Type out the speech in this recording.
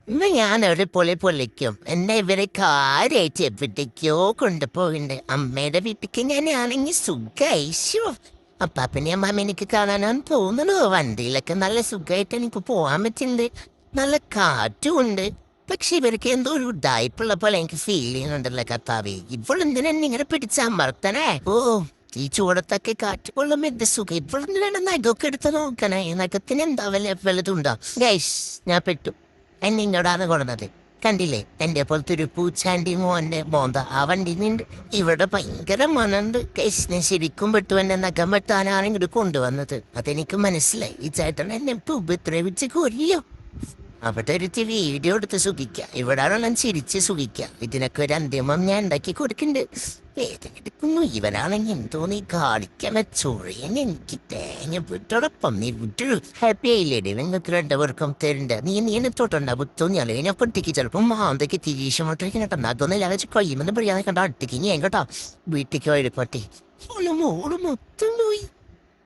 ഇന്ന് ഞാനൊരു പൊളിക്കും. എന്നെ ഇവരെ കാര്യമായിട്ട് എവിടേക്കോ കൊണ്ടുപോകുന്നുണ്ട്. അമ്മയുടെ വീട്ടിക്ക് ഞാനാണെങ്കിൽ സുഖായിശോ. അപ്പാപ്പനെ അമ്മാമ്മ എനിക്ക് കാണാനാണ് തോന്നുന്നു. വണ്ടിയിലൊക്കെ നല്ല സുഖമായിട്ട് എനിക്ക് പോകാൻ പറ്റുന്നുണ്ട്. നല്ല കാറ്റും ഉണ്ട്. പക്ഷെ ഇവർക്ക് എന്തോ ഒരു ഉഡായിപ്പുള്ള പോലെ എനിക്ക് ഫീൽ ചെയ്യുന്നുണ്ടല്ലോ കർത്താവേ. ഇവളെന്തിനാ എന്നെ ഇങ്ങനെ പിടിച്ചമർത്തണേ? ഓ, ഈ ചൂടത്തൊക്കെ കാറ്റ് കൊള്ളുമ്പോ എന്ത് സുഖം. ഇവളെന്തിനാണ് നഖമൊക്കെ എടുത്ത് നോക്കണേ? നഖത്തിന് എന്താ വല്ലതുണ്ടോ? ഗൈസ്, ഞാൻ പെട്ടു. എന്നെ ഇങ്ങോട്ടാണ് കൊണ്ടുവന്നത്. കണ്ടില്ലേ എന്റെ പോലത്തെ ഒരു പൂച്ചാണ്ടി മോന്റെ മോന്ത ആ വണ്ടി നിണ്ട്. ഇവിടെ ഭയങ്കര മണണ്ട്. കേസിനെ ശരിക്കും പെട്ടു. എന്നെ നഖം വെട്ടാനാണ് ഇങ്ങോട്ട് കൊണ്ടുവന്നത്. അതെനിക്ക് മനസ്സിലായി. ഈ ചേട്ടൻ എന്നെ ഇപ്പൊ ഉപദ്രവിച്ച് കൊല്ലോ. അവിടെ ഒരു വീഡിയോ എടുത്ത് സുഖിക്കാം. ഇവിടാണ് ഞാൻ ചിരിച്ച് സുഖിക്കാം. ഇതിനൊക്കെ ഒരു അന്തിമം ഞാൻ ഉണ്ടാക്കി കൊടുക്കുന്നുണ്ട്. വേദനെടുക്കുന്നു. ഇവനാണെങ്കിൽ എന്തോന്നി കാണിക്കാൻ ചൊറിയാൻ എനിക്ക് തേങ്ങ വിട്ടോടൊപ്പം നീ വിട്ടു. ഹാപ്പി ആയില്ലേടി? നിങ്ങൾക്ക് രണ്ടവർക്കും തരണ്ട. നീ എന്നെ തൊട്ടുണ്ടാ ബുത്തോന്നിയല്ലേ? ഞാൻ പൊട്ടിക്ക് ചിലപ്പോൾ മാന്തയ്ക്ക് തിരീശമോട്ടിരിക്കട്ടോ. അതൊന്നും വെച്ച് കഴിയുമെന്ന് പറയാതെ കണ്ട അടുത്തേക്ക് ഞാൻ കേട്ടോ. വീട്ടിലേക്ക് പോയി പട്ടി ഓള് മൊത്തം പോയി.